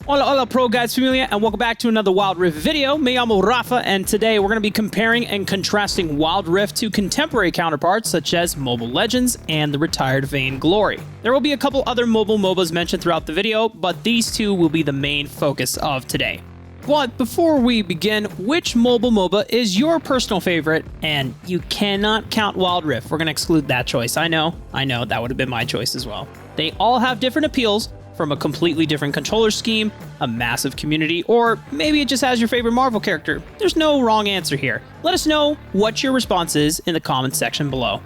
Hola, hola, ProGuides familia, and welcome back to another Wild Rift video. Me llamo Rafa, and today we're going to be comparing and contrasting Wild Rift to contemporary counterparts such as Mobile Legends and the retired Vainglory. There will be a couple other mobile MOBAs mentioned throughout the video, but these two will be the main focus of today. But before we begin, which mobile MOBA is your personal favorite? And you cannot count Wild Rift. We're going to exclude that choice. I know, that would have been my choice as well. They all have different appeals, from a completely different controller scheme, a massive community, or maybe it just has your favorite Marvel character. There's no wrong answer here. Let us know what your response is in the comments section below.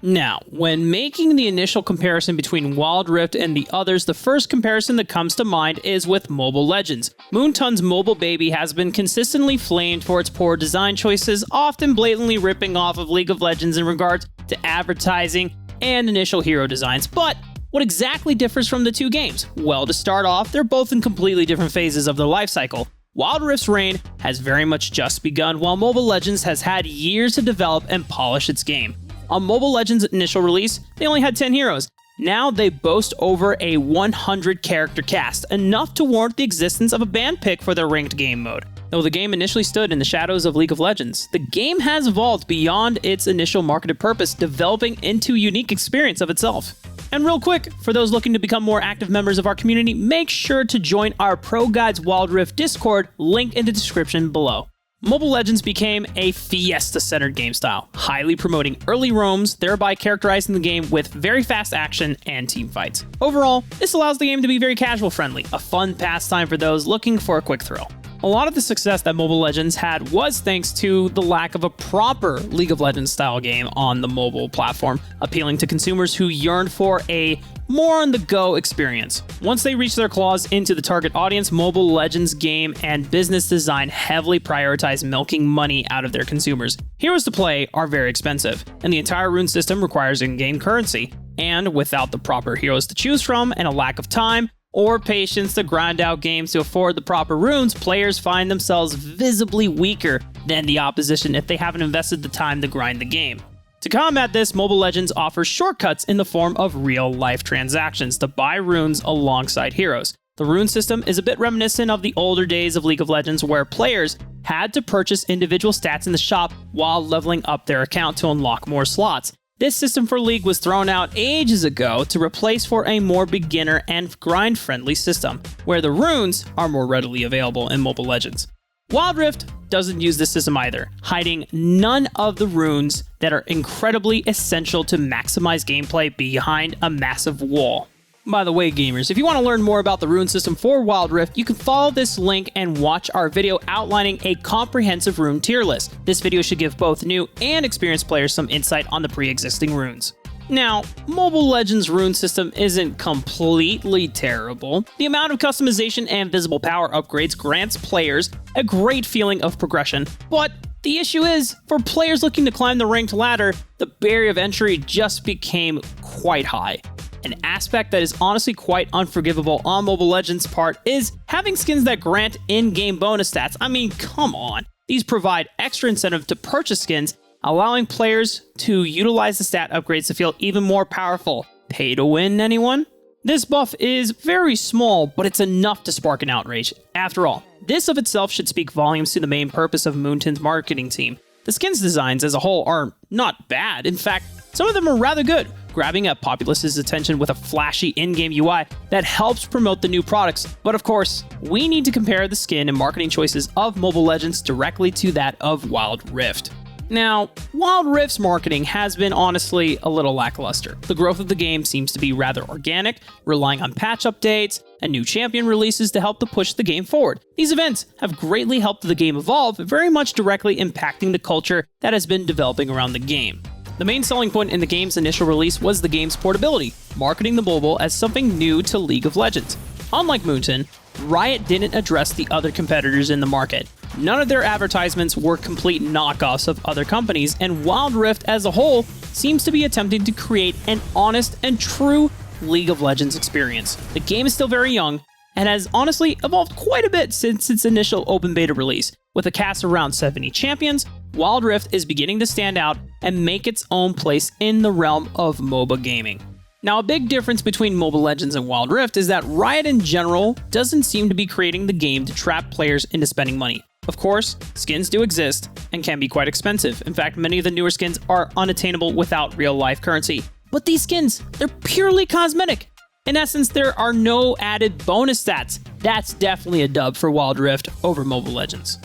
Now, when making the initial comparison between Wild Rift and the others, the first comparison that comes to mind is with Mobile Legends. Moonton's mobile baby has been consistently flamed for its poor design choices, often blatantly ripping off of League of Legends in regards to advertising and initial hero designs, but what exactly differs from the two games? Well, to start off, they're both in completely different phases of their life cycle. Wild Rift's reign has very much just begun, while Mobile Legends has had years to develop and polish its game. On Mobile Legends' initial release, they only had 10 heroes. Now they boast over a 100 character cast, enough to warrant the existence of a band pick for their ranked game mode. Though the game initially stood in the shadows of League of Legends, the game has evolved beyond its initial marketed purpose, developing into a unique experience of itself. And real quick, for those looking to become more active members of our community, make sure to join our ProGuides Wild Rift Discord, link in the description below. Mobile Legends became a fiesta-centered game style, highly promoting early roams, thereby characterizing the game with very fast action and team fights. Overall, this allows the game to be very casual-friendly, a fun pastime for those looking for a quick thrill. A lot of the success that Mobile Legends had was thanks to the lack of a proper League of Legends style game on the mobile platform, appealing to consumers who yearned for a more on-the-go experience. Once they reached their claws into the target audience, Mobile Legends game and business design heavily prioritized milking money out of their consumers. Heroes to play are very expensive, and the entire rune system requires in-game currency. And without the proper heroes to choose from and a lack of time or patience to grind out games to afford the proper runes, players find themselves visibly weaker than the opposition if they haven't invested the time to grind the game. To combat this, Mobile Legends offers shortcuts in the form of real-life transactions to buy runes alongside heroes. The rune system is a bit reminiscent of the older days of League of Legends, where players had to purchase individual stats in the shop while leveling up their account to unlock more slots. This system for League was thrown out ages ago to replace for a more beginner and grind-friendly system, where the runes are more readily available in Mobile Legends. Wild Rift doesn't use this system either, hiding none of the runes that are incredibly essential to maximize gameplay behind a massive wall. By the way, gamers, if you want to learn more about the rune system for Wild Rift, you can follow this link and watch our video outlining a comprehensive rune tier list. This video should give both new and experienced players some insight on the pre-existing runes. Now, Mobile Legends' rune system isn't completely terrible. The amount of customization and visible power upgrades grants players a great feeling of progression, but the issue is, for players looking to climb the ranked ladder, the barrier of entry just became quite high. An aspect that is honestly quite unforgivable on Mobile Legends' part is having skins that grant in-game bonus stats. I mean, come on. These provide extra incentive to purchase skins, allowing players to utilize the stat upgrades to feel even more powerful. Pay to win, anyone? This buff is very small, but it's enough to spark an outrage. After all, this of itself should speak volumes to the main purpose of Moonton's marketing team. The skins designs as a whole are not bad. In fact, some of them are rather good, grabbing at populace's attention with a flashy in-game UI that helps promote the new products. But of course, we need to compare the skin and marketing choices of Mobile Legends directly to that of Wild Rift. Now, Wild Rift's marketing has been honestly a little lackluster. The growth of the game seems to be rather organic, relying on patch updates and new champion releases to help to push the game forward. These events have greatly helped the game evolve, very much directly impacting the culture that has been developing around the game. The main selling point in the game's initial release was the game's portability, marketing the mobile as something new to League of Legends. Unlike Moonton, Riot didn't address the other competitors in the market. None of their advertisements were complete knockoffs of other companies, and Wild Rift as a whole seems to be attempting to create an honest and true League of Legends experience. The game is still very young, and has honestly evolved quite a bit since its initial open beta release. With a cast of around 70 champions, Wild Rift is beginning to stand out and make its own place in the realm of MOBA gaming. Now, a big difference between Mobile Legends and Wild Rift is that Riot in general doesn't seem to be creating the game to trap players into spending money. Of course, skins do exist and can be quite expensive. In fact, many of the newer skins are unattainable without real-life currency. But these skins, they're purely cosmetic. In essence, there are no added bonus stats. That's definitely a dub for Wild Rift over Mobile Legends.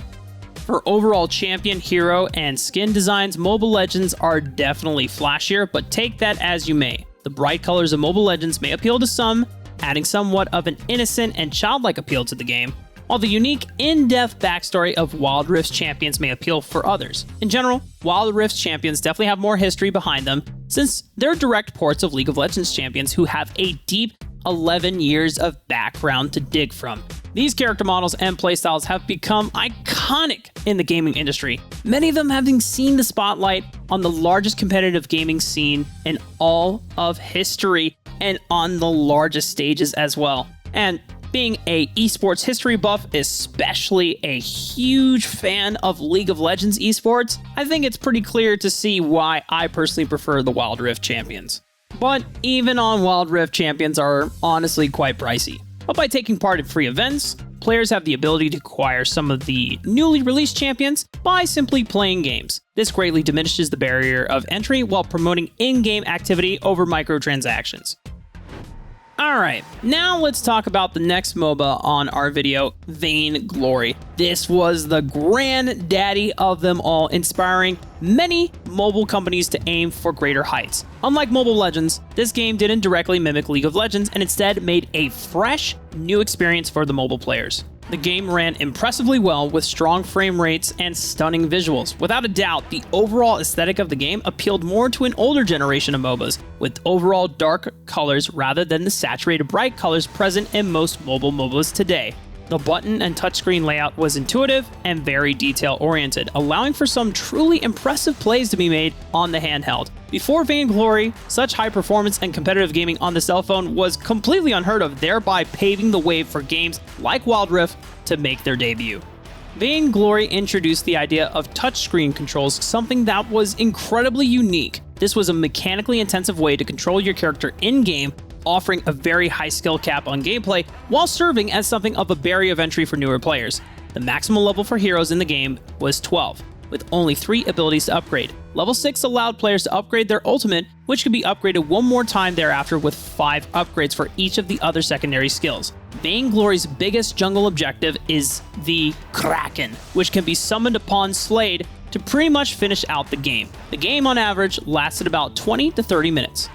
For overall champion, hero, and skin designs, Mobile Legends are definitely flashier, but take that as you may. The bright colors of Mobile Legends may appeal to some, adding somewhat of an innocent and childlike appeal to the game, while the unique, in-depth backstory of Wild Rift's champions may appeal for others. In general, Wild Rift's champions definitely have more history behind them, since they're direct ports of League of Legends champions who have a deep 11 years of background to dig from. These character models and playstyles have become iconic in the gaming industry, many of them having seen the spotlight on the largest competitive gaming scene in all of history and on the largest stages as well. And being a esports history buff, especially a huge fan of League of Legends esports, I think it's pretty clear to see why I personally prefer the Wild Rift champions. But even on Wild Rift, champions are honestly quite pricey. But by taking part in free events, players have the ability to acquire some of the newly released champions by simply playing games. This greatly diminishes the barrier of entry while promoting in-game activity over microtransactions. Alright, now let's talk about the next MOBA on our video, Vainglory. This was the granddaddy of them all, inspiring many mobile companies to aim for greater heights. Unlike Mobile Legends, this game didn't directly mimic League of Legends and instead made a fresh, new experience for the mobile players. The game ran impressively well with strong frame rates and stunning visuals. Without a doubt, the overall aesthetic of the game appealed more to an older generation of MOBAs, with overall dark colors rather than the saturated bright colors present in most mobile MOBAs today. The button and touchscreen layout was intuitive and very detail-oriented, allowing for some truly impressive plays to be made on the handheld. Before Vainglory, such high performance and competitive gaming on the cell phone was completely unheard of, thereby paving the way for games like Wild Rift to make their debut. Vainglory introduced the idea of touchscreen controls, something that was incredibly unique. This was a mechanically intensive way to control your character in-game, offering a very high skill cap on gameplay while serving as something of a barrier of entry for newer players. The maximum level for heroes in the game was 12, with only 3 abilities to upgrade. Level 6 allowed players to upgrade their ultimate, which could be upgraded one more time thereafter with 5 upgrades for each of the other secondary skills. Vainglory's biggest jungle objective is the Kraken, which can be summoned upon slayed to pretty much finish out the game. The game on average lasted about 20 to 30 minutes.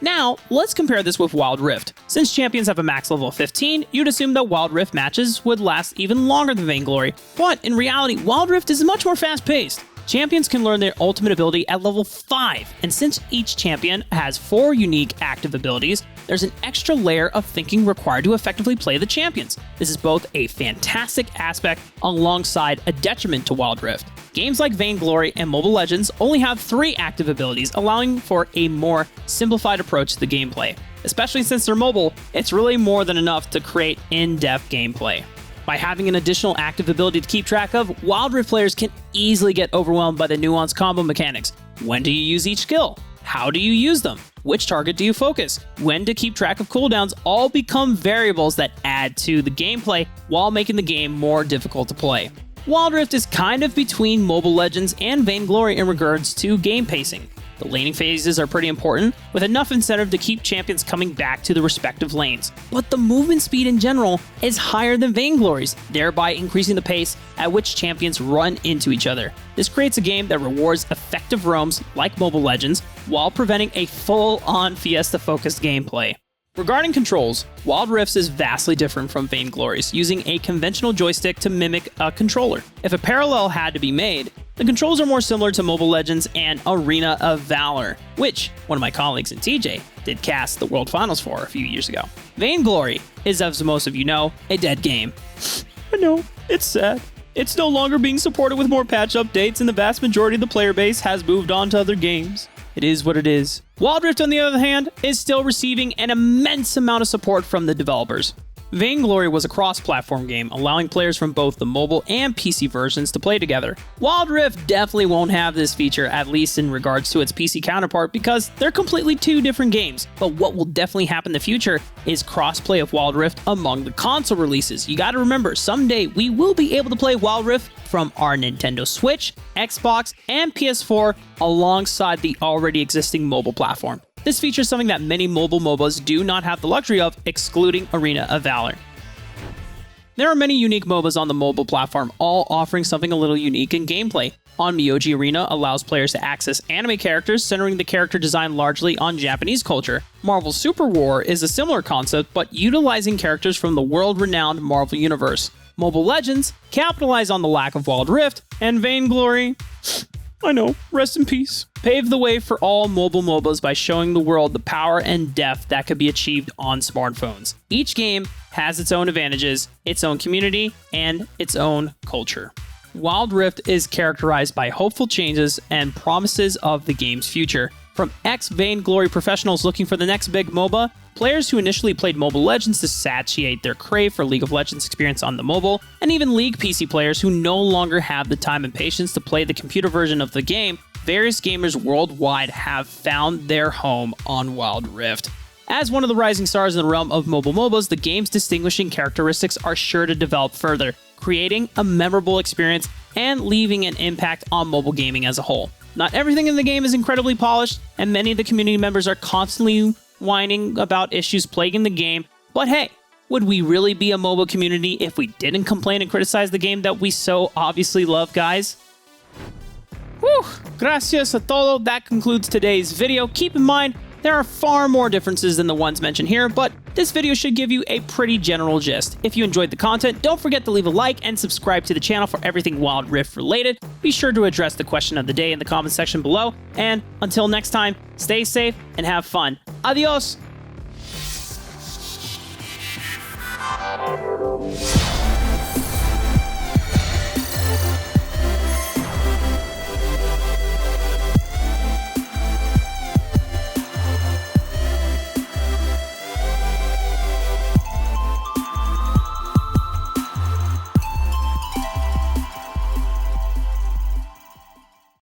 Now, let's compare this with Wild Rift. Since champions have a max level of 15, you'd assume that Wild Rift matches would last even longer than Vainglory, but in reality, Wild Rift is much more fast-paced. Champions can learn their ultimate ability at level 5, and since each champion has 4 unique active abilities, there's an extra layer of thinking required to effectively play the champions. This is both a fantastic aspect alongside a detriment to Wild Rift. Games like Vainglory and Mobile Legends only have 3 active abilities, allowing for a more simplified approach to the gameplay. Especially since they're mobile, it's really more than enough to create in-depth gameplay. By having an additional active ability to keep track of, Wild Rift players can easily get overwhelmed by the nuanced combo mechanics. When do you use each skill? How do you use them? Which target do you focus? When to keep track of cooldowns all become variables that add to the gameplay while making the game more difficult to play. Wild Rift is kind of between Mobile Legends and Vainglory in regards to game pacing. The laning phases are pretty important, with enough incentive to keep champions coming back to the respective lanes. But the movement speed in general is higher than Vainglory's, thereby increasing the pace at which champions run into each other. This creates a game that rewards effective roams like Mobile Legends, while preventing a full-on Fiesta-focused gameplay. Regarding controls, Wild Rift is vastly different from Vainglory's, using a conventional joystick to mimic a controller. If a parallel had to be made, the controls are more similar to Mobile Legends and Arena of Valor, which one of my colleagues in TJ did cast the World Finals for a few years ago. Vainglory is, as most of you know, a dead game. I know, it's sad. It's no longer being supported with more patch updates, and the vast majority of the player base has moved on to other games. It is what it is. Wild Rift, on the other hand, is still receiving an immense amount of support from the developers. Vainglory was a cross-platform game, allowing players from both the mobile and PC versions to play together. Wild Rift definitely won't have this feature, at least in regards to its PC counterpart, because they're completely two different games. But what will definitely happen in the future is cross-play of Wild Rift among the console releases. You gotta remember, someday we will be able to play Wild Rift from our Nintendo Switch, Xbox, and PS4 alongside the already existing mobile platform. This features something that many mobile MOBAs do not have the luxury of, excluding Arena of Valor. There are many unique MOBAs on the mobile platform, all offering something a little unique in gameplay. Onmyoji Arena allows players to access anime characters, centering the character design largely on Japanese culture. Marvel Super War is a similar concept, but utilizing characters from the world-renowned Marvel Universe. Mobile Legends capitalize on the lack of Wild Rift, and Vainglory, I know, rest in peace, paved the way for all mobile MOBAs by showing the world the power and depth that could be achieved on smartphones. Each game has its own advantages, its own community, and its own culture. Wild Rift is characterized by hopeful changes and promises of the game's future. From ex-Vainglory professionals looking for the next big MOBA, players who initially played Mobile Legends to satiate their crave for League of Legends experience on the mobile, and even League PC players who no longer have the time and patience to play the computer version of the game, various gamers worldwide have found their home on Wild Rift. As one of the rising stars in the realm of mobile MOBAs, the game's distinguishing characteristics are sure to develop further, creating a memorable experience and leaving an impact on mobile gaming as a whole. Not everything in the game is incredibly polished, and many of the community members are constantly whining about issues plaguing the game, but hey, would we really be a mobile community if we didn't complain and criticize the game that we so obviously love, guys? Whew, gracias a todo. That concludes today's video. Keep in mind, there are far more differences than the ones mentioned here, but this video should give you a pretty general gist. If you enjoyed the content, don't forget to leave a like and subscribe to the channel for everything Wild Rift related. Be sure to address the question of the day in the comment section below, and until next time, stay safe and have fun. Adios!